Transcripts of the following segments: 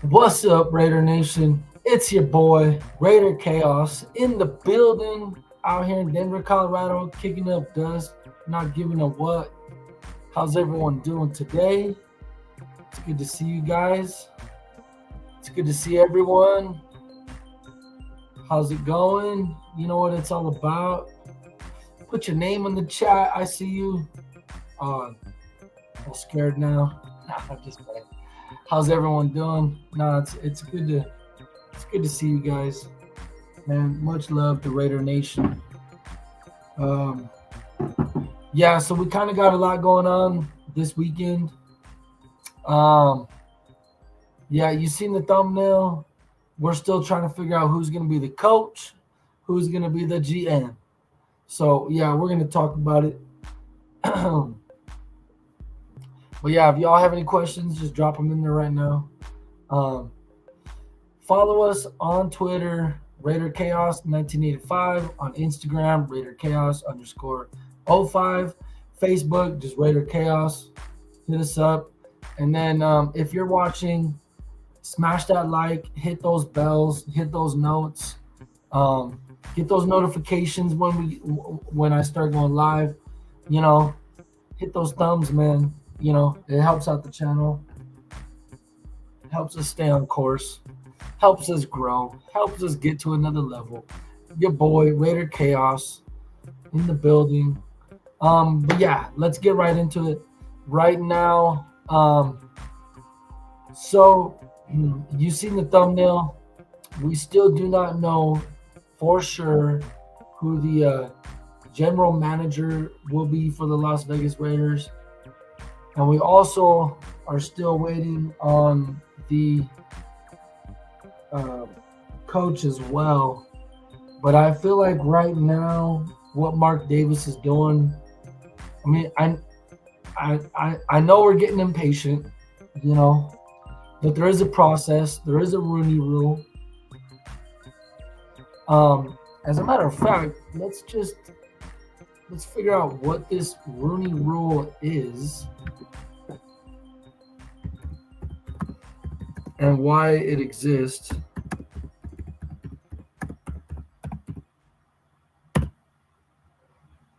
What's up, Raider Nation? It's your boy, Raider Chaos, in the building out here in Denver, Colorado, kicking up dust, not giving a what. How's everyone doing today? It's good to see you guys. It's good to see everyone. How's it going? You know what it's all about. Put your name in the chat. I see you. I'm scared now. Nah, I'm just playing. How's everyone doing? No, it's good to see you guys. Man, much love to Raider Nation. Um, yeah, so we kind of got a lot going on this weekend. Yeah, you seen the thumbnail. We're still trying to figure out who's going to be the coach, who's going to be the GM. So yeah, we're going to talk about it. But yeah, if y'all have any questions, just drop them in there right now. Follow us on Twitter, Raider Chaos 1985, on Instagram, Raider Chaos _05, Facebook, just Raider Chaos. Hit us up. And then if you're watching, smash that like, hit those bells, hit those notes, get those notifications when I start going live. You know, hit those thumbs, man. You know, it helps out the channel, helps us stay on course, helps us grow, helps us get to another level. Your boy Raider Chaos in the building. But yeah, let's get right into it right now. So you've seen the thumbnail. We still do not know for sure who the general manager will be for the Las Vegas Raiders. And we also are still waiting on the coach as well. But I feel like right now, what Mark Davis is doing, I mean, I know we're getting impatient, you know, but there is a process. There is a Rooney Rule. As a matter of fact, let's figure out what this Rooney Rule is and why it exists.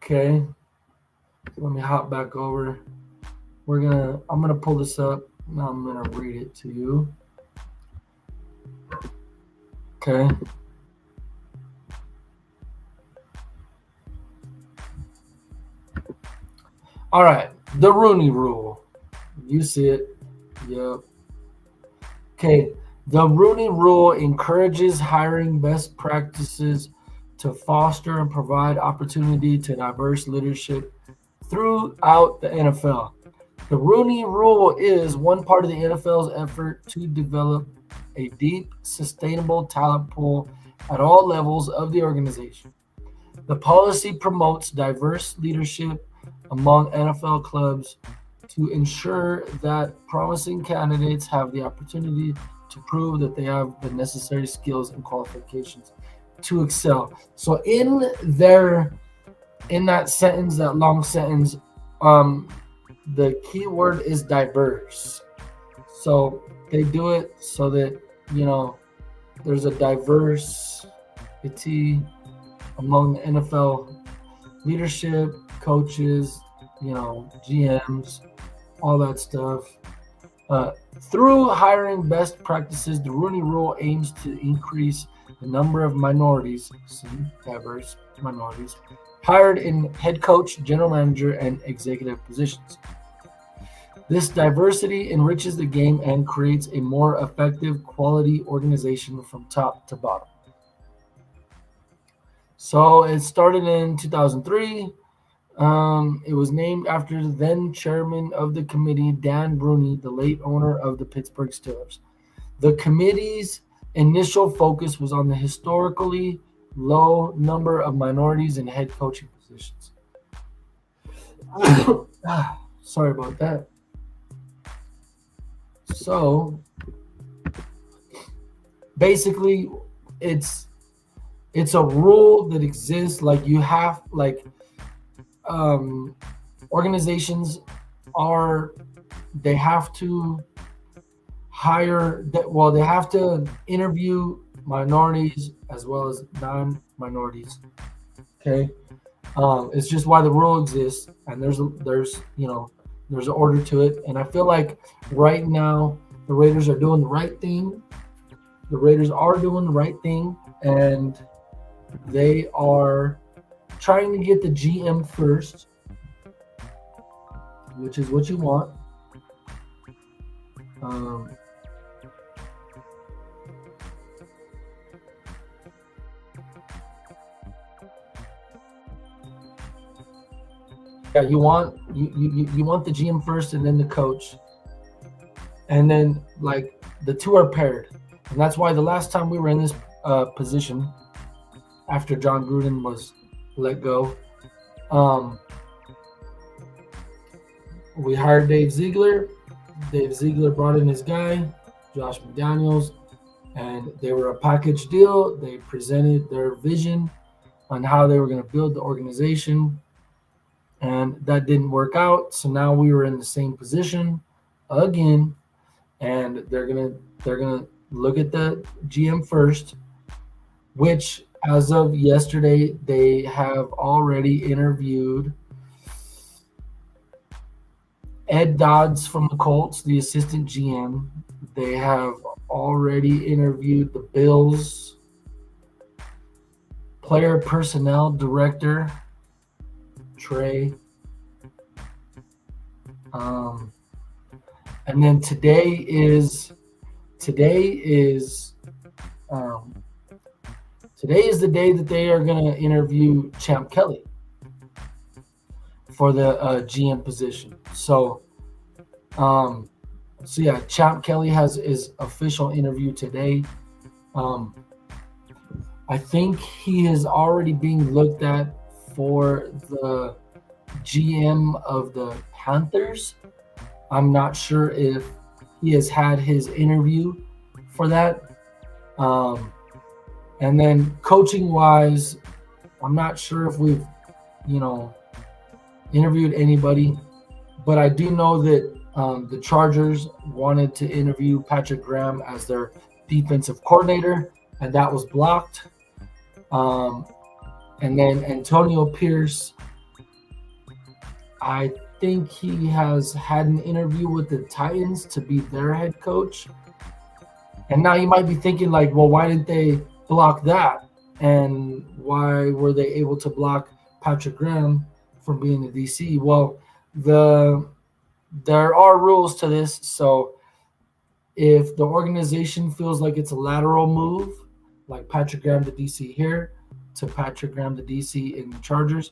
Okay, let me hop back over. I'm gonna pull this up. Now I'm gonna read it to you. Okay. All right, the Rooney Rule. You see it. Yep. Okay, the Rooney Rule encourages hiring best practices to foster and provide opportunity to diverse leadership throughout the NFL. The Rooney Rule is one part of the NFL's effort to develop a deep, sustainable talent pool at all levels of the organization. The policy promotes diverse leadership among NFL clubs to ensure that promising candidates have the opportunity to prove that they have the necessary skills and qualifications to excel. So in that sentence, that long sentence, the key word is diverse. So they do it so that, you know, there's a diversity among the NFL leadership, coaches, you know, GMs, all that stuff. Through hiring best practices, the Rooney Rule aims to increase the number of minorities, diverse minorities, hired in head coach, general manager, and executive positions. This diversity enriches the game and creates a more effective quality organization from top to bottom. So it started in 2003. It was named after the then chairman of the committee, Dan Rooney, the late owner of the Pittsburgh Steelers. The committee's initial focus was on the historically low number of minorities in head coaching positions. Sorry about that. So basically, it's a rule that exists. Like you have, like organizations are they have to they have to interview minorities as well as non-minorities. Okay, it's just why the rule exists, and there's an order to it, and I feel like right now the Raiders are doing the right thing. The Raiders are doing the right thing, and they are trying to get the GM first, which is what you want. Um, yeah, you want the GM first, and then the coach, and then like the two are paired, and that's why the last time we were in this position after John Gruden was let go, um, we hired Dave Ziegler. Dave Ziegler brought in his guy, Josh McDaniels, and they were a package deal. They presented their vision on how they were going to build the organization, and that didn't work out. So now we were in the same position again, and they're gonna look at the GM first, which as of yesterday they have already interviewed Ed Dodds from the Colts, the assistant GM. They have already interviewed the Bills player personnel director, Trey. And then um, today is the day that they are going to interview Champ Kelly for the GM position. So yeah, Champ Kelly has his official interview today. I think he is already being looked at for the GM of the Panthers. I'm not sure if he has had his interview for that. And then coaching wise, I'm not sure if we've, interviewed anybody, but I do know that the Chargers wanted to interview Patrick Graham as their defensive coordinator, and that was blocked. And then Antonio Pierce, I think he has had an interview with the Titans to be their head coach. And now you might be thinking like, well, why didn't they block that? And why were they able to block Patrick Graham from being the DC? Well, there are rules to this. So if the organization feels like it's a lateral move, like Patrick Graham to DC here to Patrick Graham to DC in the Chargers,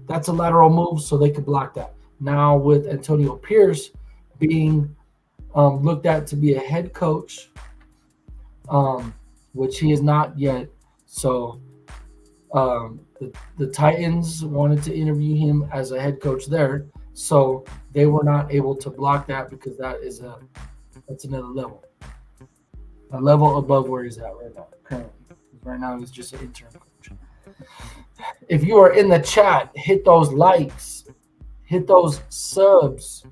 that's a lateral move, so they could block that. Now with Antonio Pierce being looked at to be a head coach, which he is not yet. So the Titans wanted to interview him as a head coach there, so they were not able to block that because that's another level, a level above where he's at right now. Currently, right now he's just an intern coach. If you are in the chat, hit those likes, hit those subs.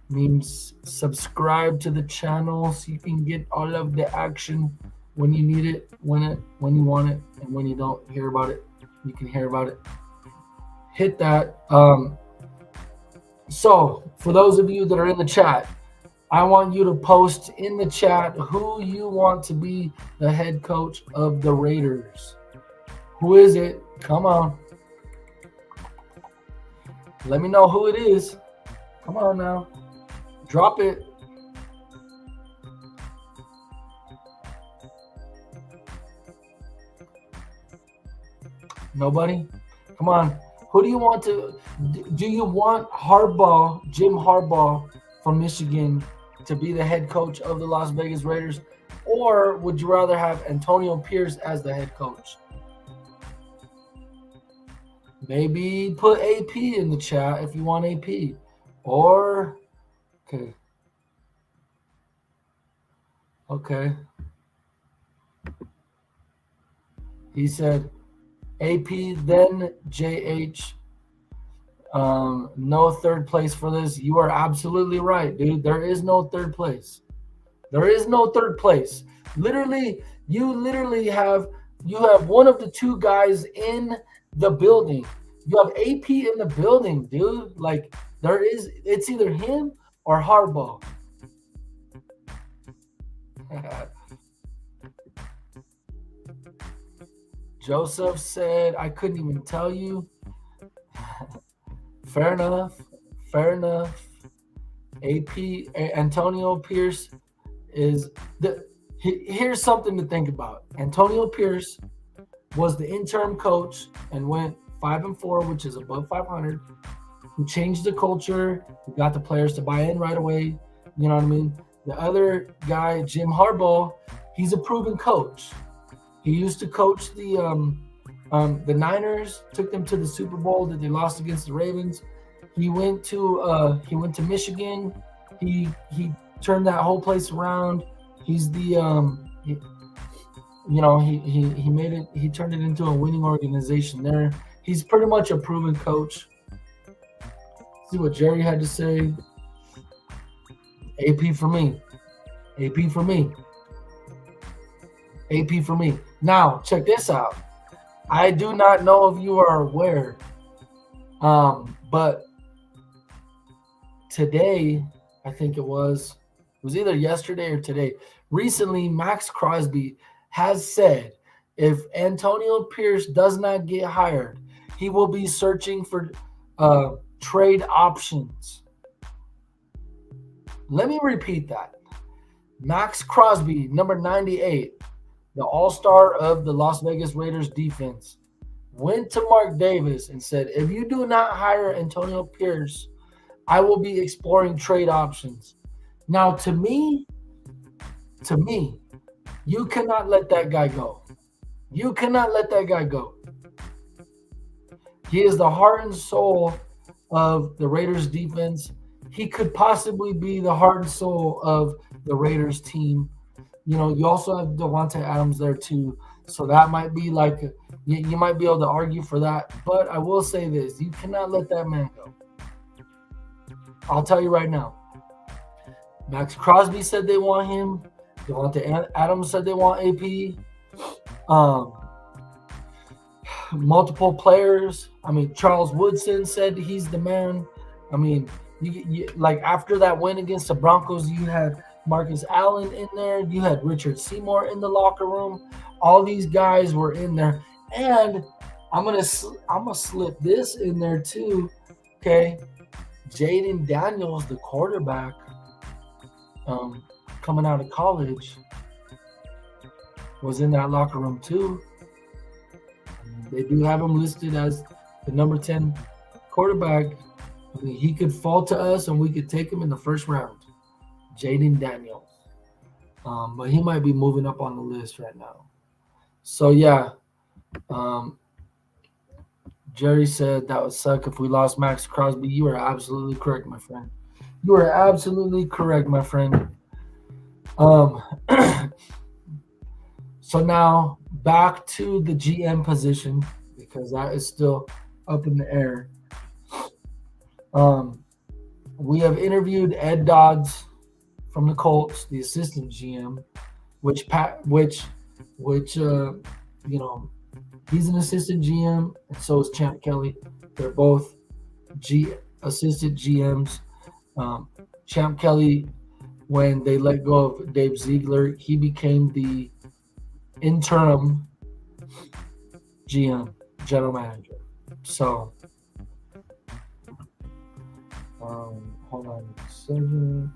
Means subscribe to the channel so you can get all of the action when you need it, when you want it, and when you don't hear about it, you can hear about it. Hit that. So for those of you that are in the chat, I want you to post in the chat who you want to be the head coach of the Raiders. Who is it? Come on. Let me know who it is. Come on now. Drop it. Nobody? Come on. Who do you want to do you want Jim Harbaugh from Michigan to be the head coach of the Las Vegas Raiders? Or would you rather have Antonio Pierce as the head coach? Maybe put AP in the chat if you want AP. Or Okay. He said AP, then JH, No third place for this. You are absolutely right, dude. There is no third place. There is no third place. Literally, you have one of the two guys in the building. You have AP in the building, dude. Like it's either him or Harbaugh. Joseph said, I couldn't even tell you. Fair enough. Fair enough. Antonio Pierce is here's something to think about. Antonio Pierce was the interim coach and went 5-4, which is above 500. Who changed the culture? Who got the players to buy in right away? You know what I mean? The other guy, Jim Harbaugh, he's a proven coach. He used to coach the Niners, took them to the Super Bowl that they lost against the Ravens. He went to Michigan. He turned that whole place around. He's the he made it. He turned it into a winning organization there. He's pretty much a proven coach. See what Jerry had to say. AP for me. AP for me. AP for me. Now, check this out. I do not know if you are aware, but today, I think it was either yesterday or today. Recently, Max Crosby has said if Antonio Pierce does not get hired, he will be searching for trade options. Let me repeat that. Max Crosby, number 98, the all-star of the Las Vegas Raiders defense, went to Mark Davis and said, if you do not hire Antonio Pierce, I will be exploring trade options. Now, to me, you cannot let that guy go. You cannot let that guy go. He is the heart and soul of the Raiders defense. He could possibly be the heart and soul of the Raiders team. You know, you also have Davante Adams there too. So that might be like, you might be able to argue for that. But I will say this, you cannot let that man go. I'll tell you right now. Max Crosby said they want him. Davante Adams said they want AP. Multiple players. I mean, Charles Woodson said he's the man. I mean, you like after that win against the Broncos, you had Marcus Allen in there. You had Richard Seymour in the locker room. All these guys were in there, and I'm gonna slip this in there too. Okay, Jaden Daniels, the quarterback, coming out of college, was in that locker room too. They do have him listed as the number 10 quarterback. I mean, he could fall to us and we could take him in the first round. Jaden Daniels. But he might be moving up on the list right now. So, yeah. Jerry said that would suck if we lost Max Crosby. You are absolutely correct, my friend. You are absolutely correct, my friend. So now back to the GM position because that is still up in the air. We have interviewed Ed Dodds from the Colts, the assistant GM, which he's an assistant GM, and so is Champ Kelly. They're both assistant GMs. Champ Kelly, when they let go of Dave Ziegler, he became the interim GM, general manager. So, hold on a second.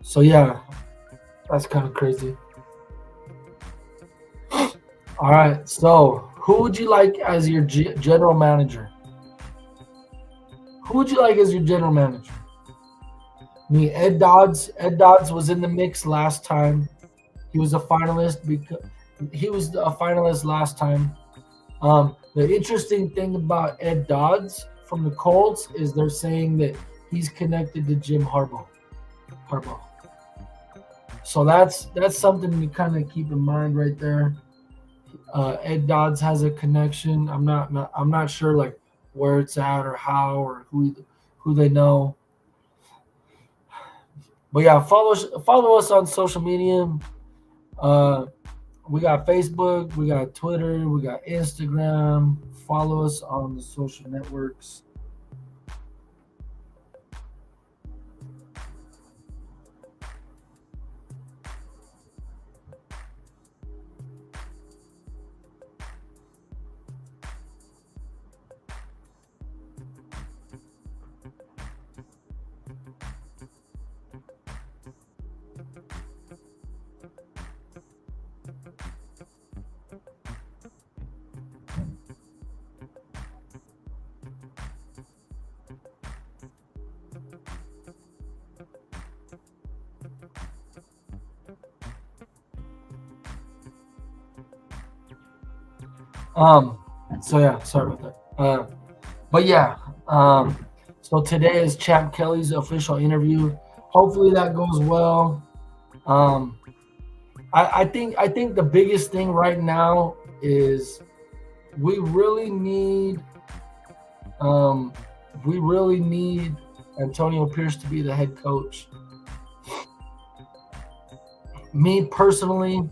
So yeah, that's kind of crazy. All right, so who would you like as your general manager? Who would you like as your general manager? Me, Ed Dodds. Ed Dodds was in the mix last time. He was a finalist because he was a finalist last time. The interesting thing about Ed Dodds from the Colts is they're saying that he's connected to Jim Harbaugh. So that's something to kind of keep in mind right there. Ed Dodds has a connection. I'm not sure like where it's at or how or who they know. But yeah, follow us on social media. Uh, we got Facebook, we got Twitter, we got Instagram. Follow us on the social networks. Um, so yeah, sorry about that. But yeah, so today is Champ Kelly's official interview. Hopefully that goes well. Um, I think the biggest thing right now is we really need um, we really need Antonio Pierce to be the head coach. Me personally,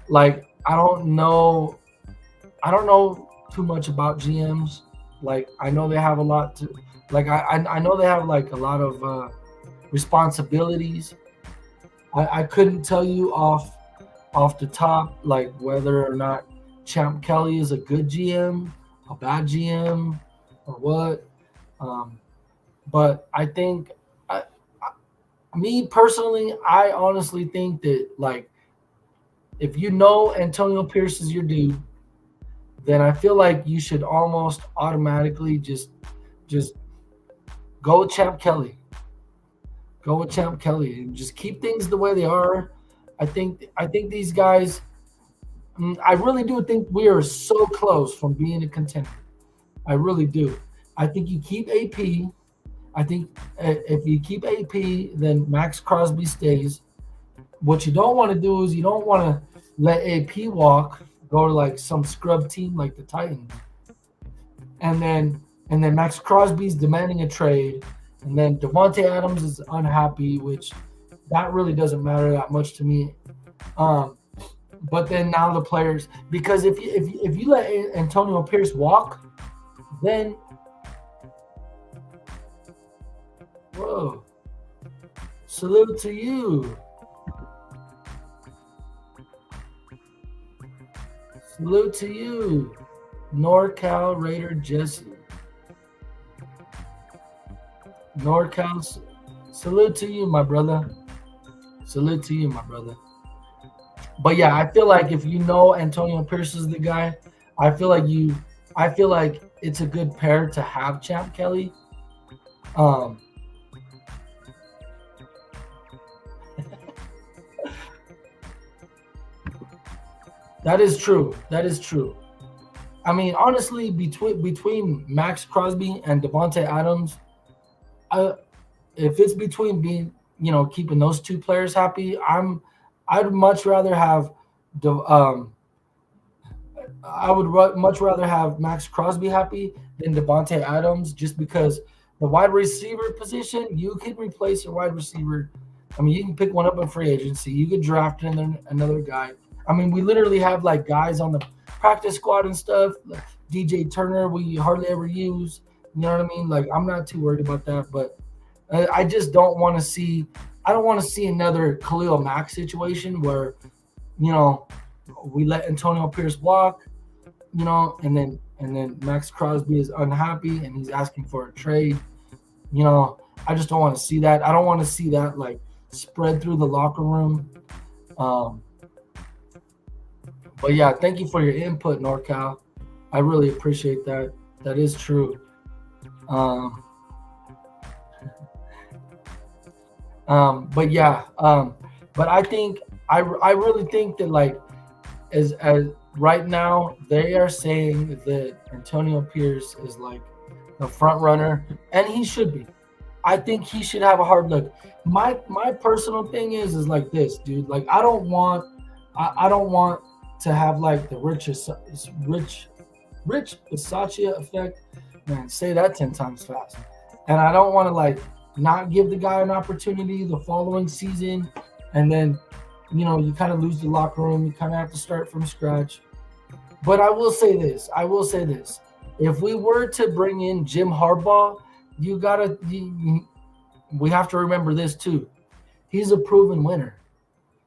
like I don't know too much about GMs. Like I know they have a lot to like I know they have like a lot of responsibilities. I couldn't tell you off the top like whether or not Champ Kelly is a good GM, a bad GM, or what. Um, but I think me personally, I honestly think that like if you know Antonio Pierce is your dude, then I feel like you should almost automatically just go with Champ Kelly. Go with Champ Kelly and just keep things the way they are. I think these guys. I really do think we are so close from being a contender. I really do. I think you keep AP. I think if you keep AP, then Max Crosby stays. What you don't want to do is you don't want to let AP walk, go to like some scrub team like the Titans, and then Max Crosby's demanding a trade, and then Devontae Adams is unhappy, which that really doesn't matter that much to me. Um, but then now the players, because if you let Antonio Pierce walk, then whoa, salute to you, salute to you, NorCal Raider Jesse, NorCal, salute to you, my brother, salute to you, my brother. But yeah, I feel like if you know Antonio Pierce is the guy, I feel like you, I feel like it's a good pair to have Champ Kelly. Um, that is true. That is true. I mean, honestly, between Max Crosby and Devonte Adams, I, if it's between being keeping those two players happy, I'd much rather have the much rather have Max Crosby happy than Devonte Adams, just because the wide receiver position you can replace your wide receiver. I mean, you can pick one up in free agency. You could draft another guy. I mean, we literally have like guys on the practice squad and stuff. Like DJ Turner, we hardly ever use. You know what I mean? Like, I'm not too worried about that, but I just don't want to see. I don't want to see another Khalil Mack situation where you know we let Antonio Pierce walk, and then Max Crosby is unhappy and he's asking for a trade. I just don't want to see that. I don't want to see that like spread through the locker room. Um, but yeah, thank you for your input, NorCal. I really appreciate that. That is true. Um, but yeah, but I think I really think that like as right now they are saying that Antonio Pierce is like the front runner, and he should be. I think he should have a hard look. My personal thing is like this, dude. Like I don't want to have like the rich Bisaccia effect. Man, say that 10 times fast. And I don't want to like not give the guy an opportunity the following season, and then you kind of lose the locker room. You kind of have to start from scratch. But I will say this. I will say this. If we were to bring in Jim Harbaugh, you gotta. We have to remember this too. He's a proven winner.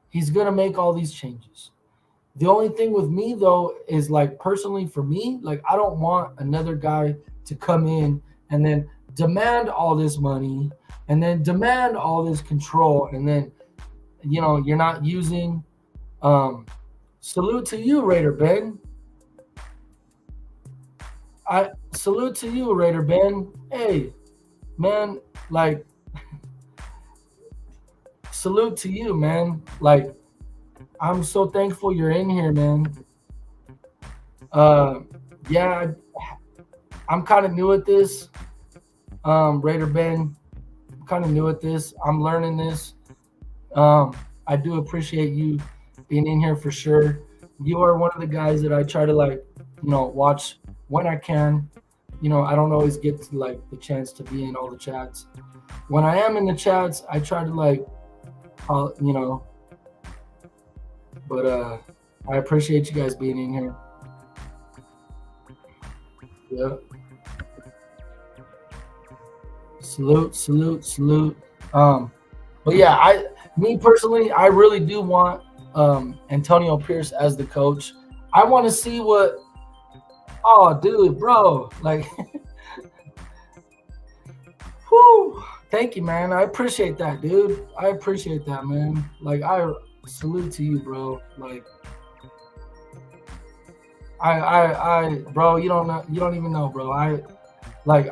He's gonna make all these changes. The only thing with me though is like personally for me, like I don't want another guy to come in and then demand all this money and then demand all this control and then you're not using um salute to you, Raider Ben. I salute to you, Raider Ben. Hey, man, like salute to you, man. Like I'm so thankful you're in here, man. Uh yeah, I'm kind of new at this. Raider Ben, I'm kind of new at this. I'm learning this. I do appreciate you being in here for sure. You are one of the guys that I try to like, watch when I can. I don't always get to like the chance to be in all the chats. When I am in the chats, I try to like, uh, you know, but I appreciate you guys being in here. Yeah. Salute, salute, salute. Um, but yeah, me personally, I really do want Antonio Pierce as the coach. I want to see what. Oh, dude, bro, like, whoo. Thank you, man. I appreciate that, dude. I appreciate that, man. Like, I salute to you, bro. Like, bro, you don't know, you don't even know, bro. Like,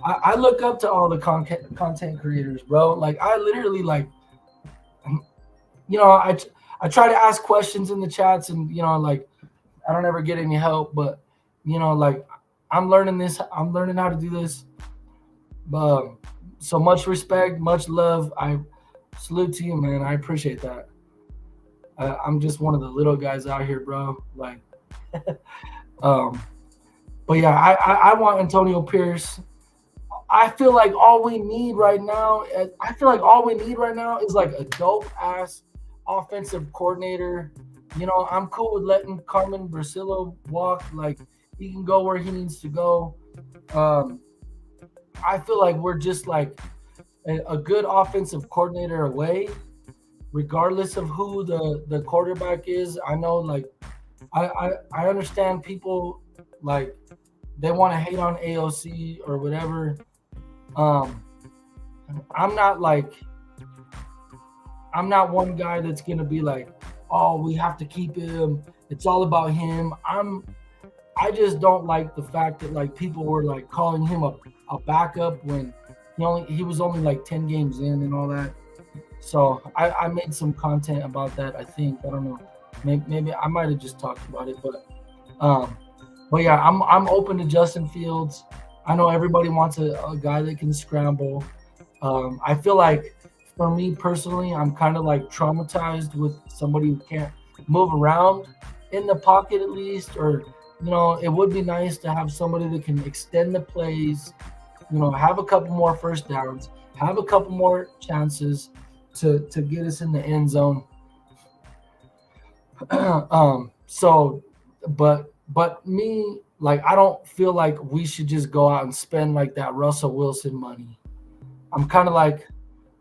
I look up to all the content creators, bro. Like, I literally like, you know, I I try to ask questions in the chats, and like I don't ever get any help, but like I'm learning this. I'm learning how to do this. But so much respect, much love. I salute to you, man. I appreciate that. I'm just one of the little guys out here, bro. Like, um, but yeah, I want Antonio Pierce. I feel like all we need right now. I feel like all we need right now is like a dope ass offensive coordinator. I'm cool with letting Carmen Brasillo walk. Like he can go where he needs to go. Um, I feel like we're just like a good offensive coordinator away, regardless of who the quarterback is. I know, like, I understand people like they want to hate on AOC or whatever. Um, I'm not like I'm not one guy that's gonna be like, oh, we have to keep him. It's all about him. I just don't like the fact that like people were like calling him a backup when he was only like 10 games in and all that. So I made some content about that. I think I don't know. Maybe I might have just talked about it, um, but yeah, I'm open to Justin Fields. I know everybody wants a guy that can scramble. I feel like for me personally, I'm kind of like traumatized with somebody who can't move around in the pocket at least, or it would be nice to have somebody that can extend the plays, have a couple more first downs, have a couple more chances to get us in the end zone. So, but me, like, I don't feel like we should just go out and spend like that Russell Wilson money. I'm kind of like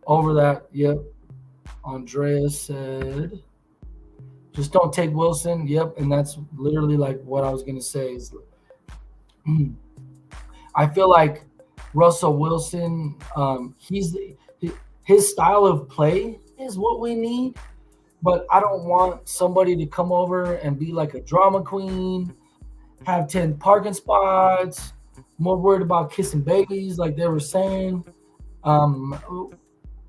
over that. Yep. Andreas said, just don't take Wilson. Yep. And that's literally like what I was going to say is I feel like Russell Wilson, his style of play is what we need, but I don't want somebody to come over and be like a drama queen, have 10 parking spots, more worried about kissing babies, like they were saying. Um,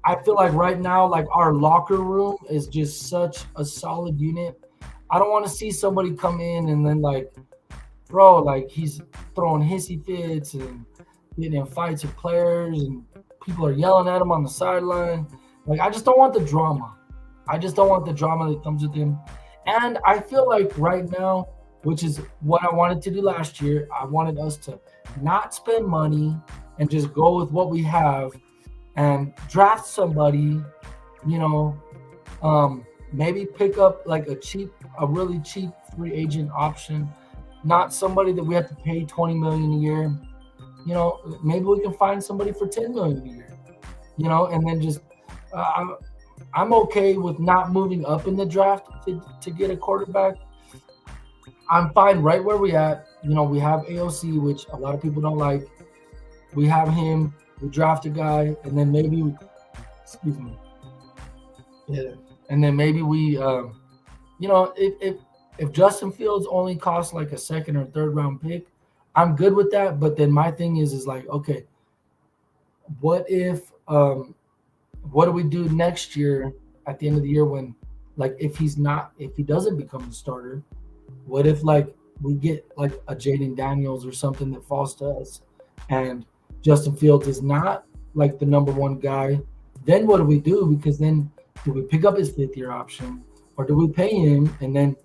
I feel like right now, like our locker room is just such a solid unit. I don't want to see somebody come in and then like, bro, like he's throwing hissy fits and getting in fights with players and people are yelling at him on the sideline. Like, I just don't want the drama. I just don't want the drama that comes with him. And I feel like right now, which is what I wanted to do last year, I wanted us to not spend money and just go with what we have and draft somebody, you know, maybe pick up like a really cheap free agent option, not somebody that we have to pay 20 million a year. You know, maybe we can find somebody for 10 million a year, you know, and then just I'm okay with not moving up in the draft to get a quarterback. I'm fine right where we at. You know, we have AOC, which a lot of people don't like. We have him. We draft a guy, and then maybe, excuse me, yeah, and then maybe we, you know, if Justin Fields only costs like a second or third round pick, I'm good with that. But then my thing is like, okay, what if, what do we do next year at the end of the year when, like, if he doesn't become the starter, what if like we get like a Jaden Daniels or something that falls to us, and Justin Fields is not like the number one guy? Then what do we do? Because then do we pick up his 5th-year option, or do we pay him and then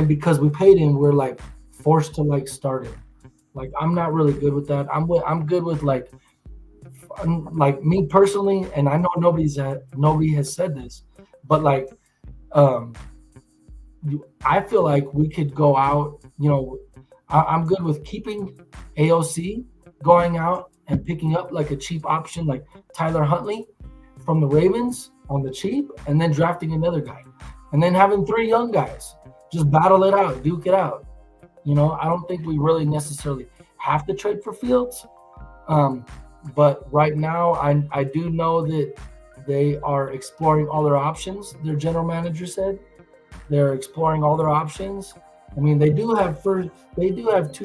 because we paid him, we're like forced to like start him? Like, I'm not really good with that. I'm good with like me personally, and I know nobody has said this, but like I feel like we could go out, you know, I'm good with keeping AOC, going out and picking up like a cheap option like Tyler Huntley from the Ravens on the cheap, and then drafting another guy, and then having 3 young guys just battle it out, duke it out. You know, I don't think we really necessarily have to trade for Fields. But right now, I do know that they are exploring all their options. Their general manager said they're exploring all their options. I mean, they do have 2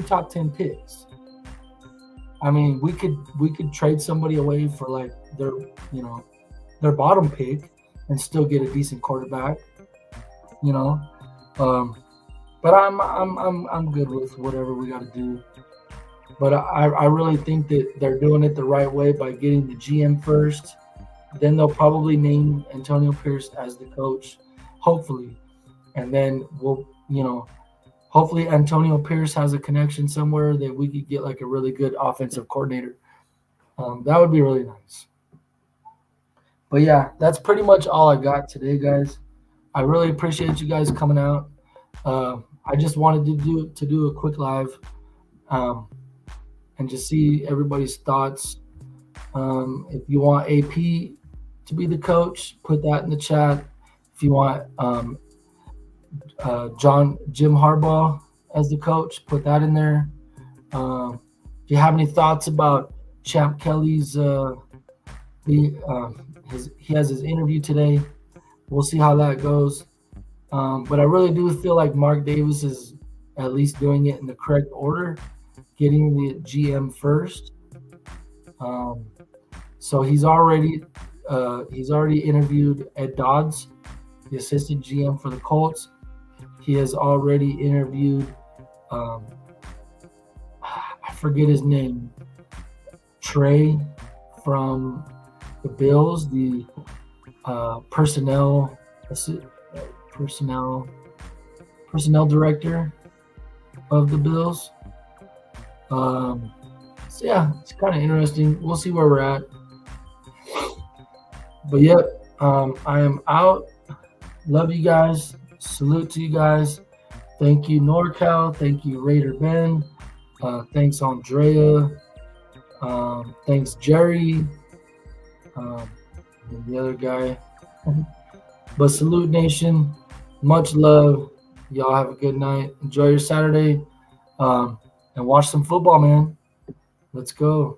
top 10 picks. I mean, we could trade somebody away for like their bottom pick and still get a decent quarterback. You know, but I'm good with whatever we got to do. But I really think that they're doing it the right way by getting the GM first. Then they'll probably name Antonio Pierce as the coach, hopefully. And then hopefully Antonio Pierce has a connection somewhere that we could get like a really good offensive coordinator. That would be really nice. But yeah, that's pretty much all I got today, guys. I really appreciate you guys coming out. I just wanted to do a quick live. And just see everybody's thoughts. If you want AP to be the coach, put that in the chat. If you want Jim Harbaugh as the coach, put that in there. If you have any thoughts about Champ Kelly's, he has his interview today. We'll see how that goes. But I really do feel like Mark Davis is at least doing it in the correct order, getting the GM first. So he's already interviewed Ed Dodds, the assistant GM for the Colts. He has already interviewed I forget his name, Trey from the Bills, the personnel director of the Bills. So yeah, it's kind of interesting. We'll see where we're at. But yeah, I am out. Love you guys. Salute to you guys. Thank you, NorCal. Thank you, Raider Ben. Thanks, Andrea. Thanks, Jerry. And the other guy. But salute, nation. Much love. Y'all have a good night. Enjoy your Saturday. And watch some football, man. Let's go.